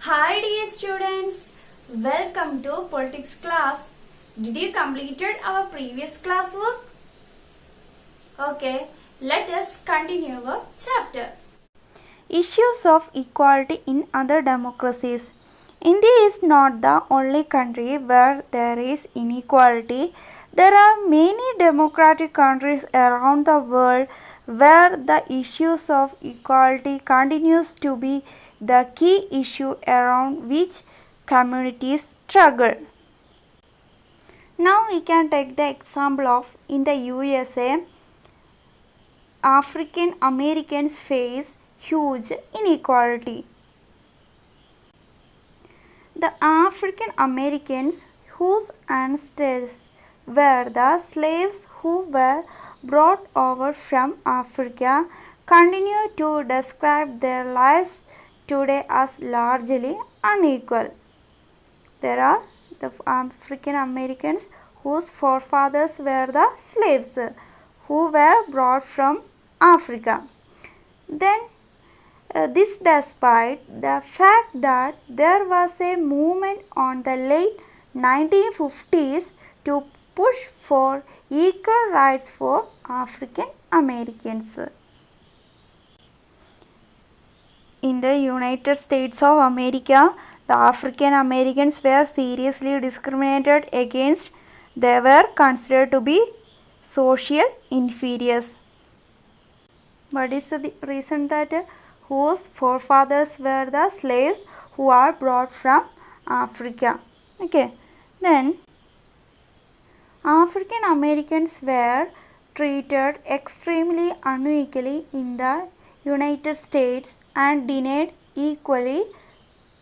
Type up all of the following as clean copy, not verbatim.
Hi dear students, welcome to politics class. Did you completed our previous classwork? Okay, let us continue our chapter. Issues of equality in other democracies. India is not the only country where there is inequality. There are many democratic countries around the world where the issues of equality continues to be the key issue around which communities struggle. Now we can take the example of in the USA, African Americans face huge inequality. The African Americans whose ancestors were the slaves who were brought over from Africa continue to describe their lives today as largely unequal. There are the African Americans whose forefathers were the slaves who were brought from Africa. Then this despite the fact that there was a movement on the late 1950s to push for equal rights for African Americans. In the United States of America, the African Americans were seriously discriminated against. They were considered to be social inferiors. What is the reason that whose forefathers were the slaves who are brought from Africa? Okay, then African Americans were treated extremely unequally in the United States and denied equally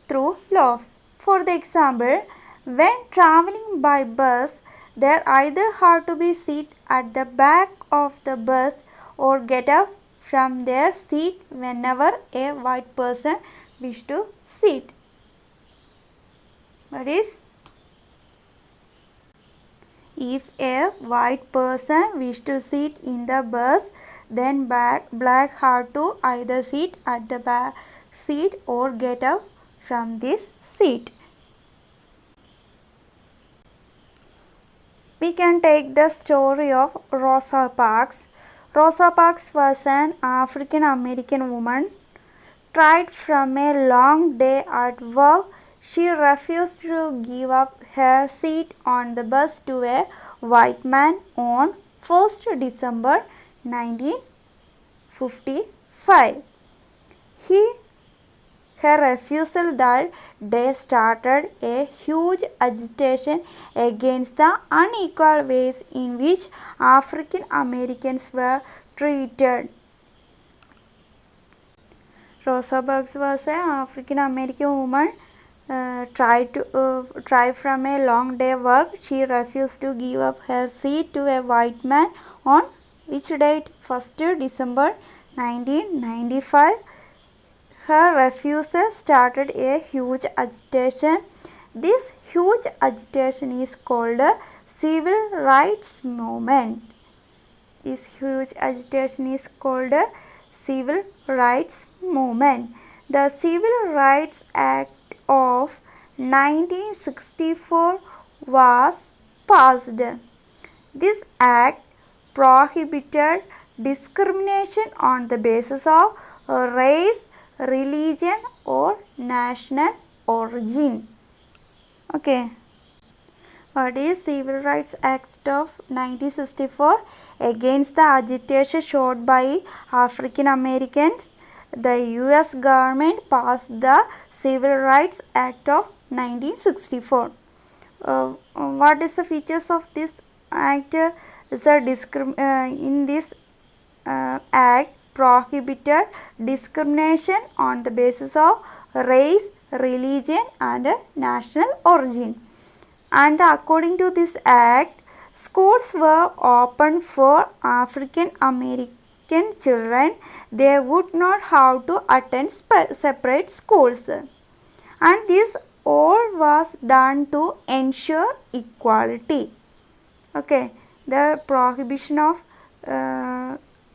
through laws. For the example, when traveling by bus, they either had to be sit at the back of the bus or get up from their seat whenever a white person wished to sit. That is, if a white person wished to sit in the bus, then black had to either sit at the back seat or get up from this seat. We can take the story of Rosa Parks. Rosa Parks was an African American woman. Tired from a long day at work, she refused to give up her seat on the bus to a white man on 1st December 1955. Her refusal that day started a huge agitation against the unequal ways in which African Americans were treated. Rosa Parks was an African American woman. Tried from a long day work. She refused to give up her seat to a white man on which date? 1st December 1995. Her refusal started a huge agitation. This huge agitation is called a civil rights movement. This huge agitation is called a civil rights movement. The Civil Rights Act of 1964 was passed. This act prohibited discrimination on the basis of race, religion or national origin. Okay. What is Civil Rights Act of 1964? Against the agitation showed by African Americans, the US government passed the Civil Rights Act of 1964. What is the features of this act? In this act prohibited discrimination on the basis of race, religion and national origin. And according to this act, schools were open for African American children. They would not have to attend separate schools. And this all was done to ensure equality. Okay, the prohibition of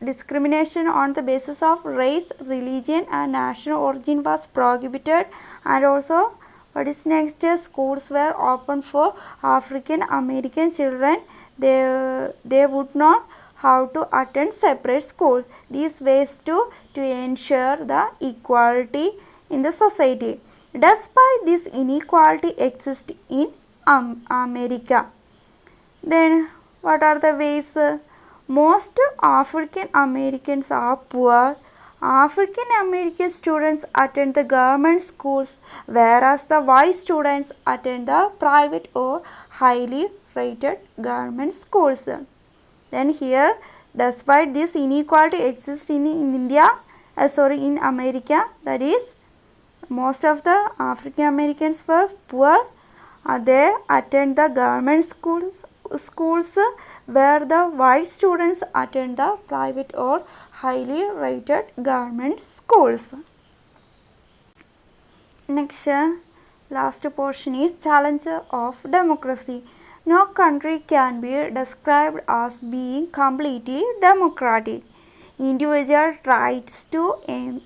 discrimination on the basis of race, religion and national origin was prohibited. And also what is next, schools were open for African American children. They would not have to attend separate schools. These ways to ensure the equality in the society. Despite this inequality exists in America. Then what are the ways? Most African Americans are poor. African American students attend the government schools, whereas the white students attend the private or highly rated government schools. Then here, despite this inequality exists in India, in America, that is, most of the African Americans were poor. They attend the government schools where the white students attend the private or highly rated government schools. Next, last portion is challenge of democracy. No country can be described as being completely democratic. Individual tries to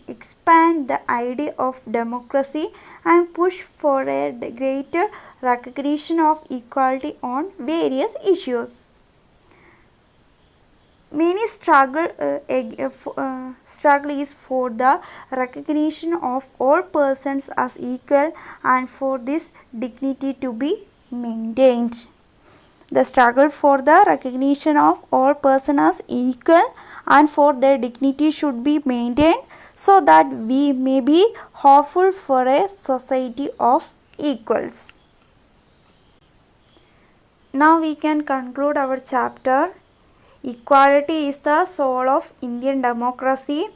expand the idea of democracy and push for a greater recognition of equality on various issues. Many struggle is for the recognition of all persons as equal and for this dignity to be maintained. The struggle for the recognition of all persons as equal and for their dignity should be maintained so that we may be hopeful for a society of equals. Now we can conclude our chapter. Equality is the soul of Indian democracy.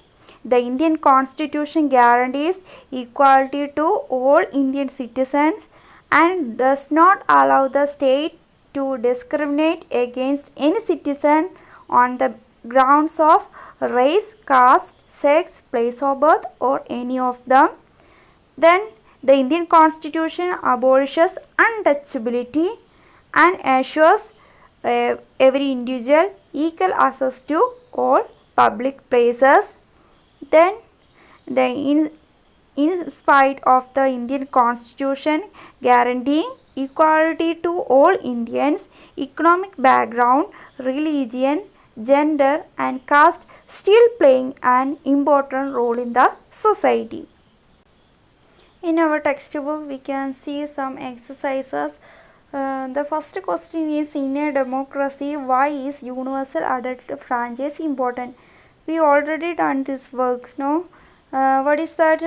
The Indian Constitution guarantees equality to all Indian citizens and does not allow the state to discriminate against any citizen on the grounds of race, caste, sex, place of birth or any of them. Then the Indian Constitution abolishes untouchability and assures every individual equal access to all public places. Then in spite of the Indian Constitution guaranteeing equality to all Indians, economic background, religion, gender and caste still playing an important role in the society. In our textbook we can see some exercises. The first question is, in a democracy, why is universal adult franchise important? We already done this work, no? What is that?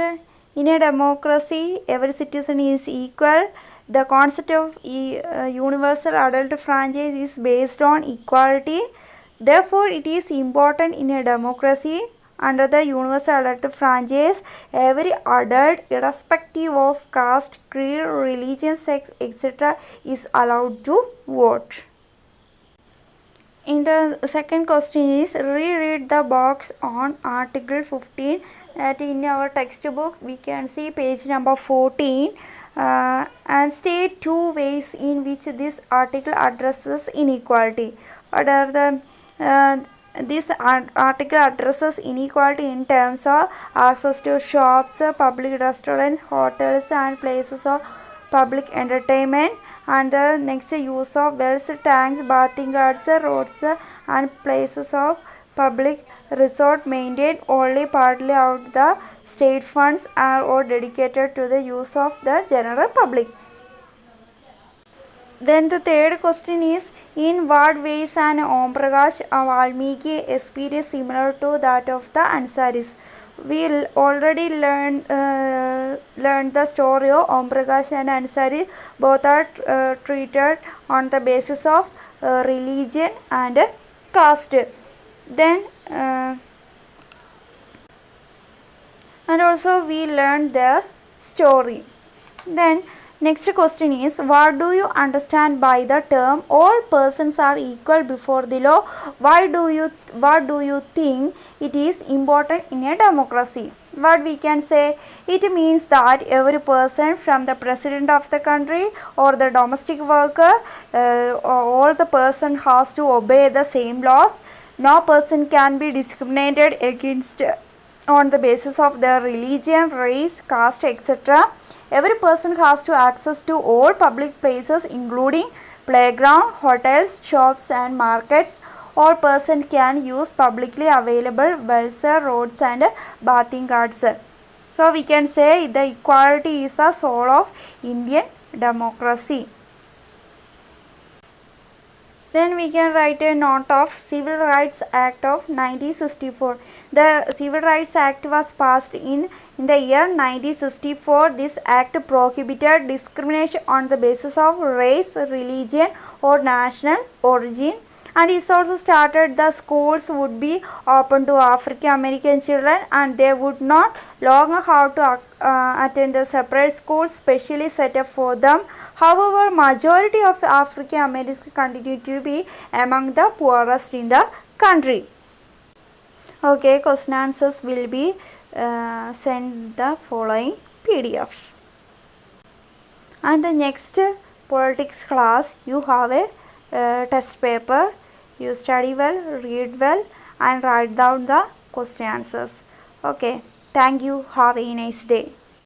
In a democracy, every citizen is equal. The concept of universal adult franchise is based on equality. Therefore, it is important in a democracy. Under the universal adult franchise, every adult, irrespective of caste, creed, religion, sex, etc., is allowed to vote. In the second question is, reread the box on Article 15. That in our textbook we can see page number 14 and state two ways in which this article addresses inequality. What are the this article addresses inequality in terms of access to shops, public restaurants, hotels and places of public entertainment, and the next use of wells, tanks, bathing yards, roads and places of public resort maintained only partly out of the state funds or dedicated to the use of the general public. Then the third question is, in what ways an Om Prakash Valmiki experience similar to that of the Ansaris? We already learned the story of Om Prakash and Ansari. Both are treated on the basis of religion and caste. Then and also we learned their story. Then next question is, what do you understand by the term all persons are equal before the law? What do you think it is important in a democracy? What we can say, it means that every person from the president of the country or the domestic worker, all the person has to obey the same laws. No person can be discriminated against on the basis of their religion, race, caste, etc. Every person has to access to all public places including playground, hotels, shops and markets. All person can use publicly available wells, roads and bathing guards. So we can say the equality is the soul of Indian democracy. Then we can write a note of Civil Rights Act of 1964. The Civil Rights Act was passed in the year 1964. This act prohibited discrimination on the basis of race, religion or national origin. And it also started the schools would be open to African American children and they would not longer have to attend a separate school specially set up for them. However, majority of African Americans continue to be among the poorest in the country. Okay, question answers will be sent the following PDF. And the next politics class you have a test paper. You study well, read well and write down the question answers. Okay, thank you. Have a nice day.